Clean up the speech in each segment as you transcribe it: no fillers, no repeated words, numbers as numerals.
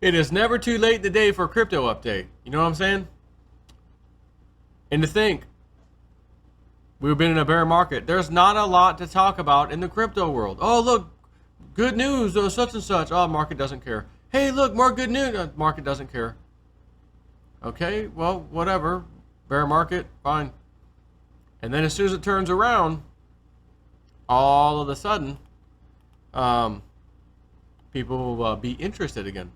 It is never too late in the day for a crypto update. You know what I'm saying? And to think, we've been in a bear market. There's not a lot to talk about in the crypto world. Oh, look, good news, such and such. Oh, market doesn't care. Hey, look, more good news. Market doesn't care. Okay, well, whatever. Bear market, fine. And then as soon as it turns around, all of a sudden, people will be interested again.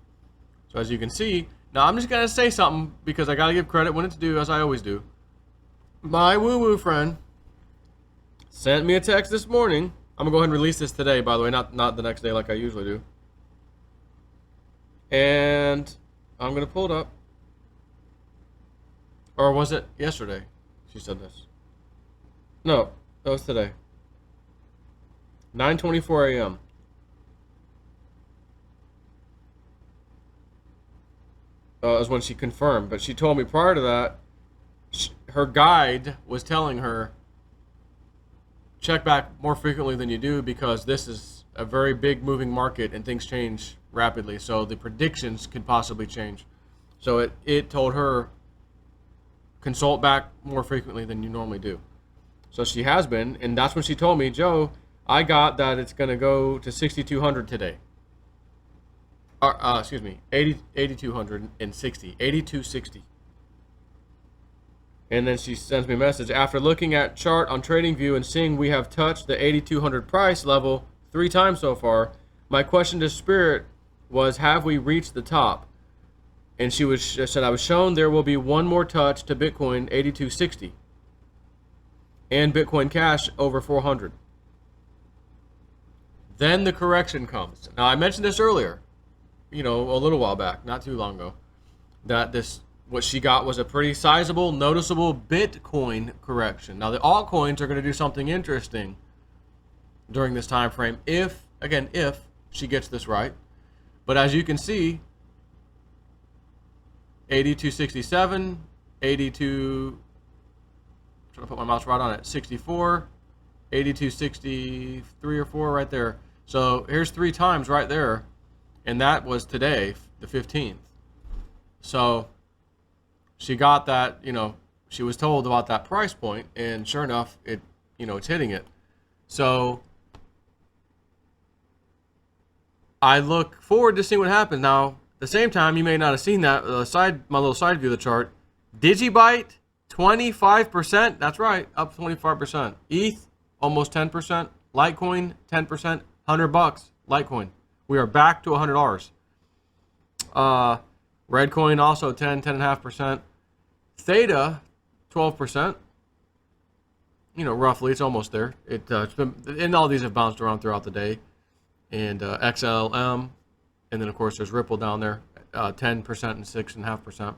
So as you can see, now I'm just going to say something because I got to give credit when it's due, as I always do. My woo-woo friend sent me a text this morning. I'm going to go ahead and release this today, by the way, not the next day like I usually do. And I'm going to pull it up. Or was it yesterday? She said this. No, that was today. 9:24 a.m. Is when she confirmed. But she told me prior to that, her guide was telling her, check back more frequently than you do because this is a very big moving market and things change rapidly. So the predictions could possibly change. So it told her, consult back more frequently than you normally do. So she has been, and that's when she told me, Joe, I got that it's going to go to 6,200 today. Excuse me, 8,260, 8,260. And then she sends me a message. After looking at chart on TradingView and seeing we have touched the 8,200 price level 3 times so far, my question to Spirit was, have we reached the top? And she said, I was shown there will be one more touch to Bitcoin 8,260 and Bitcoin Cash over 400. Then the correction comes. Now I mentioned this earlier, a little while back, not too long ago, that what she got was a pretty sizable, noticeable Bitcoin correction. Now the altcoins are going to do something interesting during this time frame if she gets this right. But as you can see, 8267, 82, trying to put my mouse right on it, 64, 8263 or 4 right there. So here's 3 times right there, and that was today, the 15th. So she got that, she was told about that price point, and sure enough, it's hitting it. So I look forward to seeing what happens. Now, at the same time, you may not have seen that my little side view of the chart. Digibyte 25%. That's right, up 25%. ETH almost 10%. Litecoin 10%. $100 Litecoin. We are back to $100. Redcoin also 10.5%. Theta 12%. Roughly, it's almost there. It's been, and all these have bounced around throughout the day. And XLM. And then, of course, there's Ripple down there, 10% and 6.5%.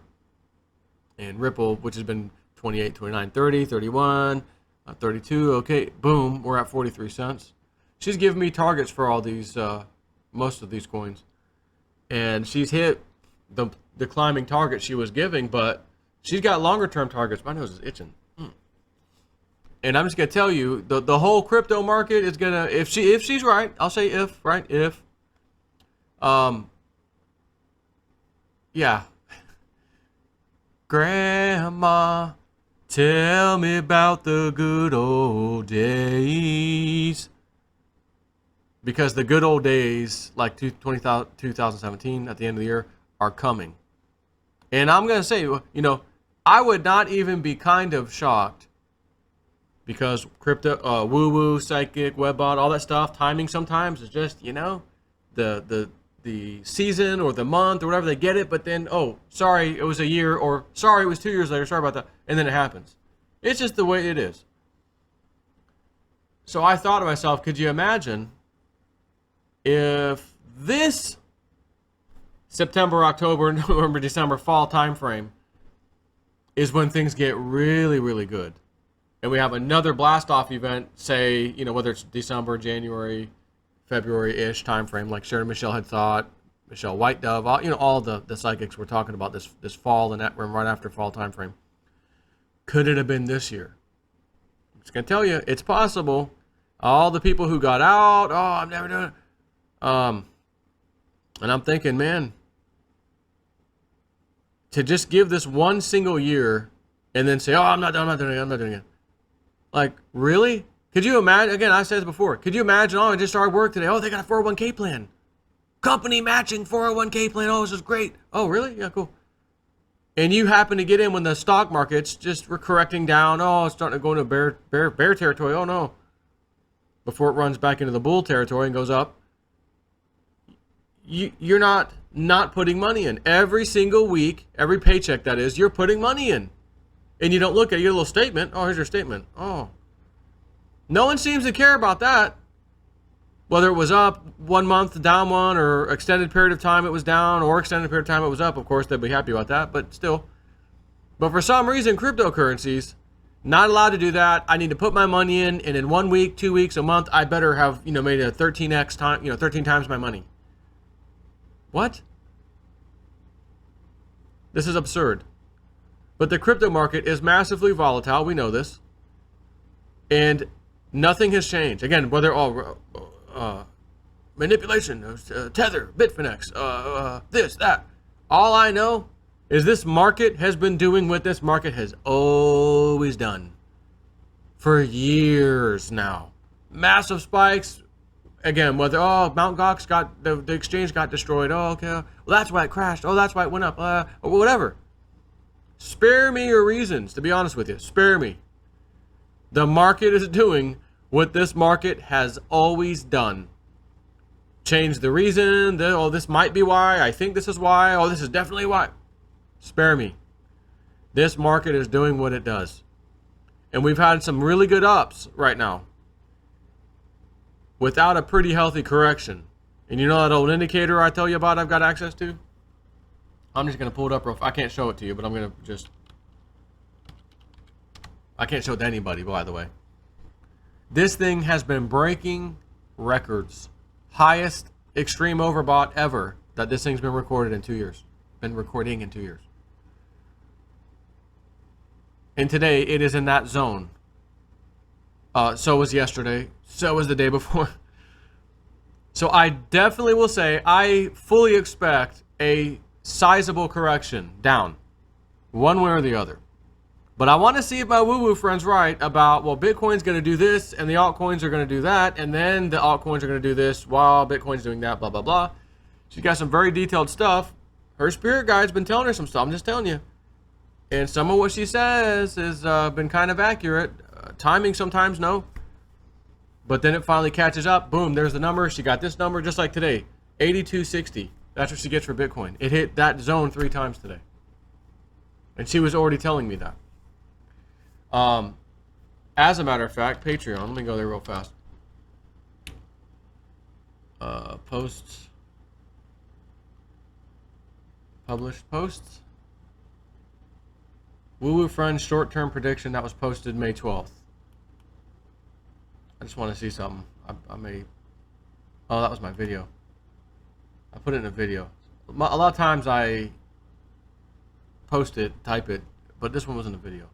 And Ripple, which has been 28, 29, 30, 31, 32. Okay, boom, we're at 43 cents. She's giving me targets for all these, most of these coins. And she's hit the climbing target she was giving, but she's got longer term targets. My nose is itching. And I'm just going to tell you, the whole crypto market is going to, if she's right, I'll say if, right, if. Yeah. Grandma, tell me about the good old days. Because the good old days, like 2017 at the end of the year, are coming. And I'm going to say, I would not even be kind of shocked because crypto, woo-woo, psychic, webbot, all that stuff, timing sometimes is just, the season or the month or whatever, they get it, but then, oh, sorry, it was a year, or sorry, it was 2 years later, sorry about that, and then it happens. It's just the way it is. So I thought to myself, could you imagine if this September, October, November, December, fall time frame is when things get really, really good, and we have another blast-off event, say, whether it's December, January, February-ish time frame, like Sharon Michelle had thought, Michelle White Dove, all the psychics were talking about this fall and that right after fall time frame. Could it have been this year? I'm just gonna tell you, it's possible. All the people who got out, I'm never doing it. And I'm thinking, man, to just give this one single year and then say, oh, I'm not doing it. Like, really? Could you imagine, again, I said this before, could you imagine, oh, I just started work today. Oh, they got a 401k plan. Company matching 401k plan. Oh, this is great. Oh, really? Yeah, cool. And you happen to get in when the stock market's just correcting down. Oh, it's starting to go into bear territory. Oh, no. Before it runs back into the bull territory and goes up. You're not putting money in. Every single week, every paycheck that is, you're putting money in. And you don't look at it. You get a little statement. Oh, here's your statement. Oh. No one seems to care about that. Whether it was up 1 month, down one, or extended period of time it was down, or extended period of time it was up, of course, they'd be happy about that, but still. But for some reason, cryptocurrencies, not allowed to do that. I need to put my money in, and in 1 week, 2 weeks, a month, I better have, made a 13x time, 13 times my money. What? This is absurd. But the crypto market is massively volatile. We know this. And nothing has changed. Again, whether manipulation, Tether, Bitfinex, this, that. All I know is this market has been doing what this market has always done for years now. Massive spikes. Again, whether, Mt. Gox got, the exchange got destroyed. Oh, okay. Well, that's why it crashed. Oh, that's why it went up. Or whatever. Spare me your reasons, to be honest with you. Spare me. The market is doing what this market has always done. Change the reason. This might be why. I think this is why. Oh, this is definitely why. Spare me. This market is doing what it does. And we've had some really good ups right now without a pretty healthy correction. And you know that old indicator I tell you about I've got access to? I'm just going to pull it up real fast. I can't show it to you, but I'm going to just... I can't show it to anybody, by the way. This thing has been breaking records. Highest extreme overbought ever that this thing's been recorded in 2 years. Been recording in 2 years. And today, it is in that zone. So was yesterday. So was the day before. So I definitely will say, I fully expect a sizable correction down. One way or the other. But I want to see if my woo-woo friend's right about, well, Bitcoin's going to do this, and the altcoins are going to do that, and then the altcoins are going to do this while Bitcoin's doing that, blah, blah, blah. She's got some very detailed stuff. Her spirit guide's been telling her some stuff, I'm just telling you. And some of what she says has been kind of accurate. Timing sometimes, no. But then it finally catches up. Boom, there's the number. She got this number just like today, 8260. That's what she gets for Bitcoin. It hit that zone 3 times today. And she was already telling me that. As a matter of fact, Patreon, let me go there real fast. Posts. Published posts. Woo-woo friend short-term prediction that was posted May 12th. I just want to see something. I may... Oh, that was my video. I put it in a video. A lot of times I post it, type it, but this one was in a video.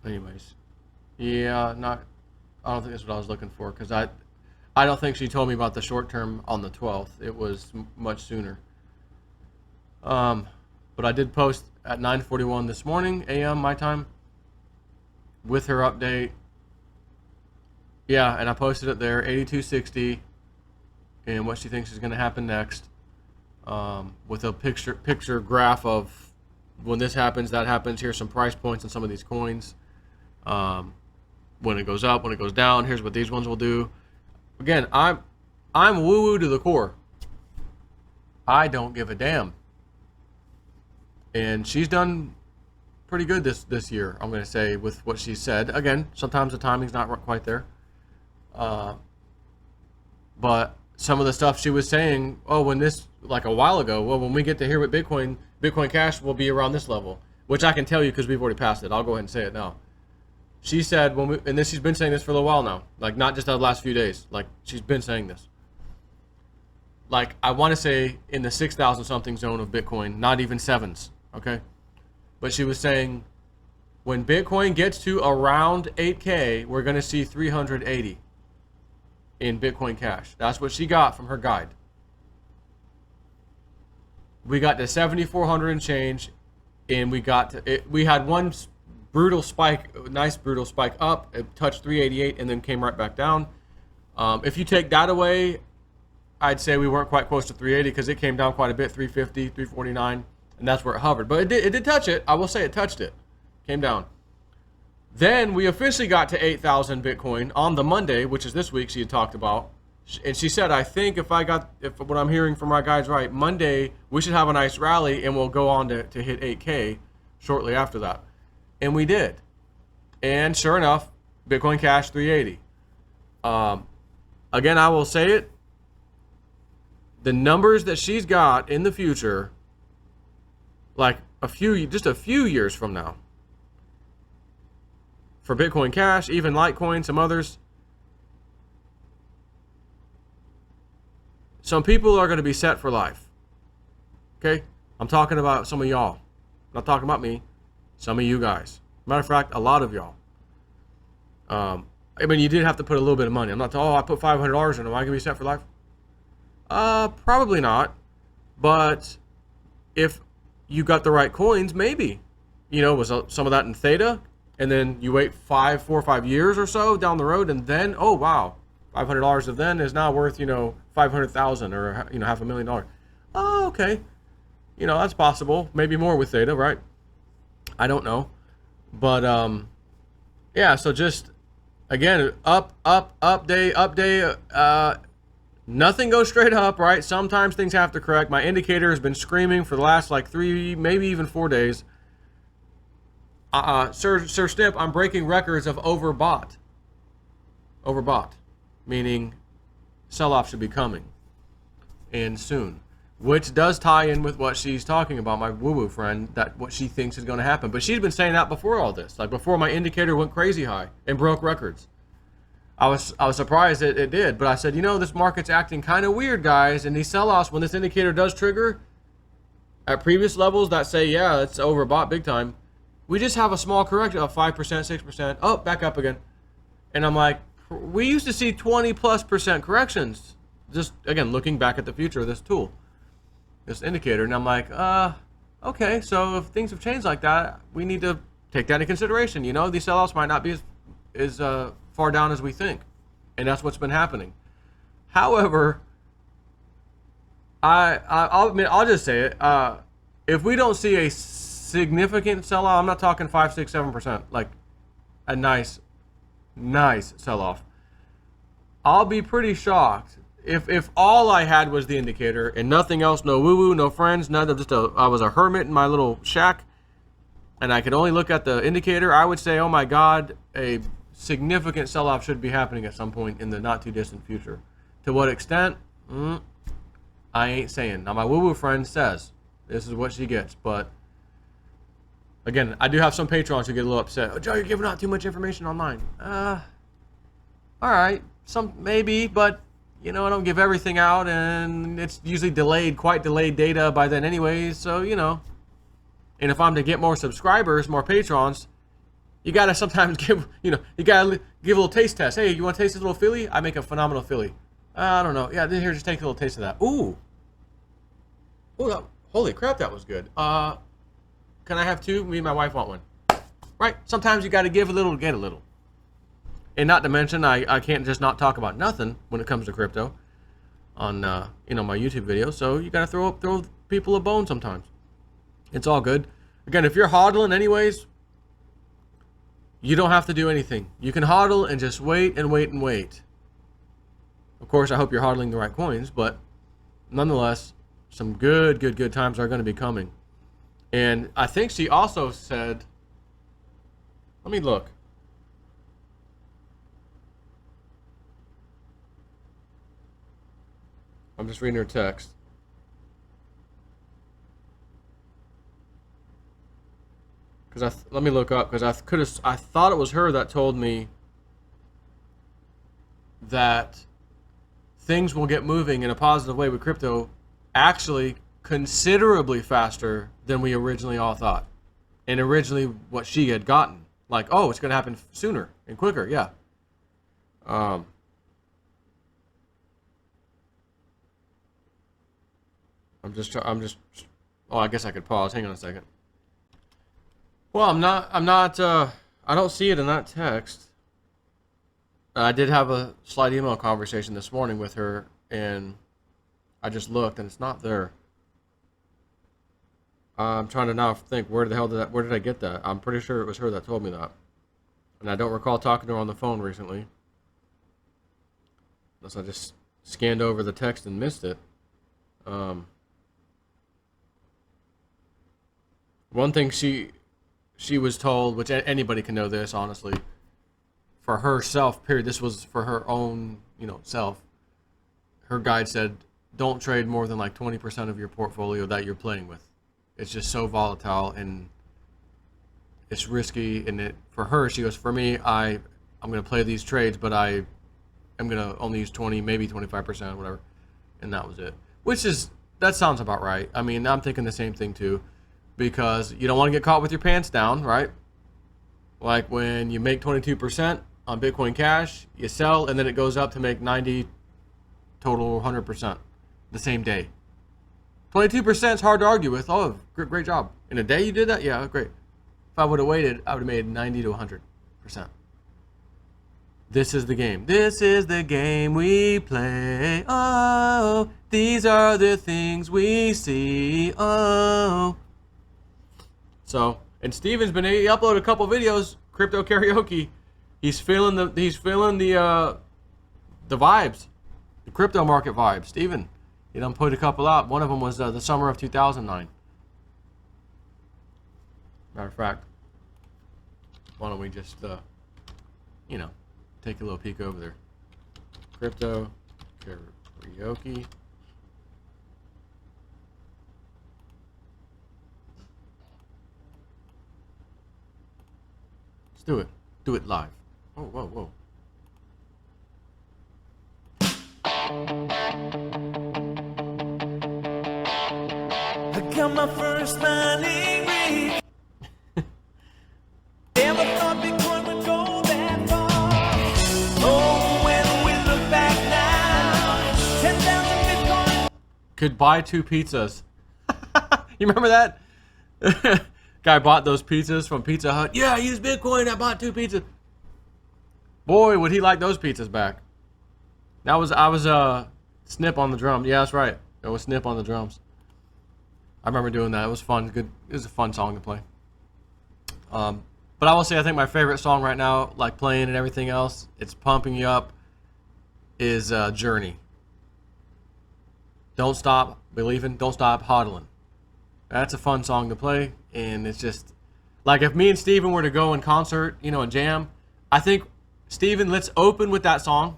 Anyways, yeah, I don't think that's what I was looking for, because I don't think she told me about the short term on the 12th. It was much sooner. But I did post at 9:41 this morning a.m. my time with her update. Yeah, and I posted it there, 8260, and what she thinks is going to happen next, with a picture graph of when this happens, that happens. Here's some price points on some of these coins. When it goes up, when it goes down, here's what these ones will do. Again, I'm woo-woo to the core. I don't give a damn. And she's done pretty good this year, I'm going to say, with what she said. Again, sometimes the timing's not quite there. But some of the stuff she was saying, when this, like a while ago, when we get to here with Bitcoin Cash will be around this level, which I can tell you because we've already passed it. I'll go ahead and say it now. She said, she's been saying this for a little while now, like not just the last few days, like she's been saying this. Like, I want to say in the 6,000 something zone of Bitcoin, not even sevens, okay? But she was saying When Bitcoin gets to around 8K, we're going to see 380 in Bitcoin Cash. That's what she got from her guide. We got to 7,400 and change, and we had one brutal spike, nice brutal spike up. It touched 388 and then came right back down. If you take that away, I'd say we weren't quite close to 380 because it came down quite a bit, 350, 349, and that's where it hovered. But it did touch it. I will say it touched it. Came down. Then we officially got to 8,000 Bitcoin on the Monday, which is this week she had talked about. And she said, I think if what I'm hearing from my guys right, Monday we should have a nice rally and we'll go on to hit 8K shortly after that. And we did. And sure enough, Bitcoin Cash 380. Again, I will say it. The numbers that she's got in the future, like just a few years from now, for Bitcoin Cash, even Litecoin, some others, some people are going to be set for life. Okay? I'm talking about some of y'all. I'm not talking about me. Some of you guys. Matter of fact, a lot of y'all. I mean, you did have to put a little bit of money. I'm not I put $500 in. Am I going to be set for life? Probably not. But if you got the right coins, maybe. Was some of that in Theta, and then you wait 4 or 5 years or so down the road, and then, oh wow, $500 of then is now worth, $500,000 or, $500,000. Oh, okay. That's possible. Maybe more with Theta, right? I don't know. But, yeah, so just, again, up day. Nothing goes straight up, right? Sometimes things have to correct. My indicator has been screaming for the last, 3, maybe even 4 days. Sir Snip, I'm breaking records of overbought. Overbought, meaning sell-off should be coming, and soon, which does tie in with what she's talking about, my woo-woo friend, that what she thinks is going to happen. But she's been saying that before all this, before my indicator went crazy high and broke records. I was surprised it did, but I said, this market's acting kind of weird, guys, and these sell-offs, when this indicator does trigger at previous levels that say, yeah, it's overbought big time, we just have a small correction of 5%, 6%. Oh, back up again. And I'm like, we used to see 20+% corrections. Just, again, looking back at the future of this tool, this indicator. And I'm like, okay, so if things have changed like that, we need to take that into consideration. These sellouts might not be as far down as we think. And that's what's been happening. However, I'll just say it. If we don't see a significant sell-off, I'm not talking 5, 6, 7%, like a nice sell-off, I'll be pretty shocked if all I had was the indicator and nothing else, no woo-woo, no friends, I was a hermit in my little shack and I could only look at the indicator. I would say, oh my God, a significant sell-off should be happening at some point in the not too distant future. To what extent? I ain't saying. Now my woo-woo friend says this is what she gets, but again, I do have some patrons who get a little upset. Oh, Joe, you're giving out too much information online. All right, some maybe, but I don't give everything out, and it's usually quite delayed data by then anyways. So and if I'm to get more subscribers, more patrons, you gotta sometimes give you gotta give a little taste test. Hey, you want to taste this little Philly? I make a phenomenal Philly. I don't know. Yeah, here, just take a little taste of that. Ooh, holy crap, that was good. Can I have 2? Me and my wife want one. Right? Sometimes you got to give a little, get a little. And not to mention, I can't just not talk about nothing when it comes to crypto on my YouTube videos. So you got to throw people a bone sometimes. It's all good. Again, if you're hodling anyways, you don't have to do anything. You can hodl and just wait and wait and wait. Of course, I hope you're hodling the right coins, but nonetheless, some good times are going to be coming. And I think she also said, let me look. I'm just reading her text. Let me look up, because I thought it was her that told me that things will get moving in a positive way with crypto actually considerably faster than we originally all thought. and originally what she had gotten. Like, oh, it's going to happen sooner and quicker. Yeah. Um, I'm just, oh, I guess I could pause. Hang on a second. Well, I don't see it in that text. I did have a slight email conversation this morning with her, and I just looked, and it's not there. I'm trying to now think, where did I get that? I'm pretty sure it was her that told me that. And I don't recall talking to her on the phone recently. Unless I just scanned over the text and missed it. One thing she was told, which anybody can know this, honestly, for herself, period, this was for her own, self. Her guide said, don't trade more than like 20% of your portfolio that you're playing with. It's just so volatile and it's risky. And for her, she goes, for me, I'm going to play these trades, but I am going to only use 20, maybe 25%, whatever. And that was it. That sounds about right. I mean, I'm thinking the same thing too, because you don't want to get caught with your pants down, right? Like when you make 22% on Bitcoin Cash, you sell, and then it goes up to make 90 total 100% the same day. 22% is hard to argue with. Oh, great job. In a day you did that? Yeah, great. If I would have waited, I would have made 90 to 100%. This is the game. This is the game we play. Oh, these are the things we see. Oh. So, and Steven's he uploaded a couple videos, crypto karaoke. He's feeling the vibes, the crypto market vibes. Steven, he done put a couple out. One of them was the summer of 2009. Matter of fact, why don't we just, take a little peek over there. Crypto karaoke. Let's do it. Do it live. Oh, whoa, whoa. I got my first mining rig. Never thought Bitcoin would go that far. Oh, when we look back now, 10,000 Bitcoin. Could buy 2 pizzas. You remember that? Guy bought those pizzas from Pizza Hut. Yeah, I used Bitcoin. I bought 2 pizzas. Boy, would he like those pizzas back. I was Snip on the drum. Yeah, that's right. It was Snip on the drums. I remember doing that. It was fun. Good. It was a fun song to play. But I will say, I think my favorite song right now, like playing and everything else, it's pumping you up, is Journey. Don't stop believing. Don't stop hodling. That's a fun song to play, and it's just like if me and Steven were to go in concert, and jam. I think, Steven, let's open with that song,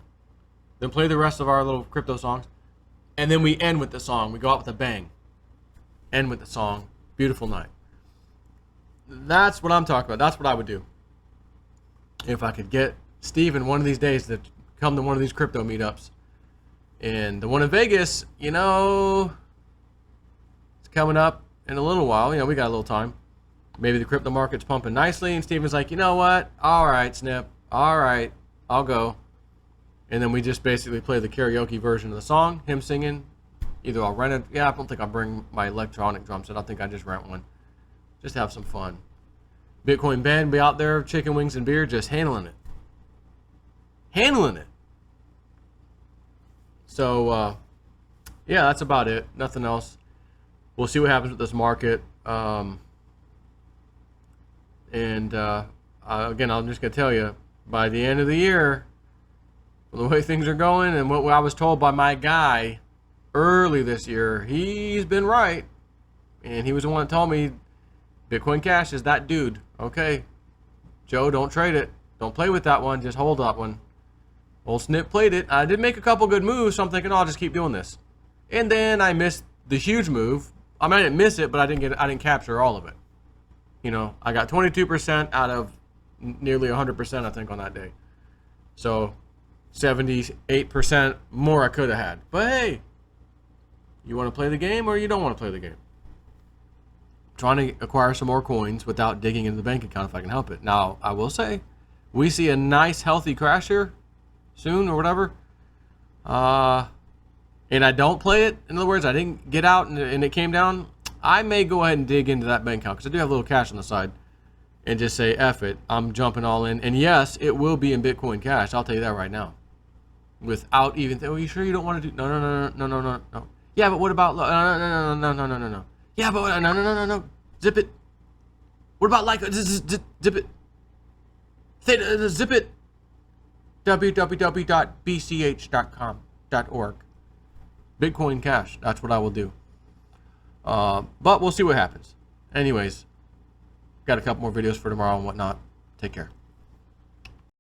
then play the rest of our little crypto songs, and then we end with the song. We go out with a bang. End with the song. Beautiful night. That's what I'm talking about. That's what I would do. If I could get Steven one of these days to come to one of these crypto meetups. And the one in Vegas, it's coming up in a little while. We got a little time. Maybe the crypto market's pumping nicely, and Steven's like, you know what? All right, Snip. All right, I'll go. And then we just basically play the karaoke version of the song, him singing. Either I'll rent it. Yeah, I don't think I'll bring my electronic drum set. I think I just rent one. Just have some fun. Bitcoin Ben be out there, chicken wings and beer, just handling it. Handling it. So, yeah, that's about it. Nothing else. We'll see what happens with this market. Again, I'm just going to tell you, by the end of the year, the way things are going and what I was told by my guy early this year, he's been right. And he was the one that told me Bitcoin Cash is that dude. Okay, Joe, don't trade it. Don't play with that one. Just hold that one. Old Snip played it. I did make a couple good moves, so I'm thinking, I'll just keep doing this. And then I missed the huge move. I mean, I didn't miss it, but I didn't capture all of it. I got 22% out of nearly 100%, I think, on that day. So 78% more I could have had. But hey, you want to play the game or you don't want to play the game? trying to acquire some more coins without digging into the bank account if I can help it. Now, I will say, we see a nice healthy crash here soon or whatever, and I don't play it, in other words, I didn't get out and it came down, I may go ahead and dig into that bank account because I do have a little cash on the side and just say, F it, I'm jumping all in. And yes, it will be in Bitcoin Cash. I'll tell you that right now. Without even, are you sure you don't want to do, no. Yeah, but what about, no. Yeah, but no. Zip it. What about like, zip it. Zip it. www.bch.com.org. Bitcoin Cash. That's what I will do. But we'll see what happens. Anyways, got a couple more videos for tomorrow and whatnot. Take care.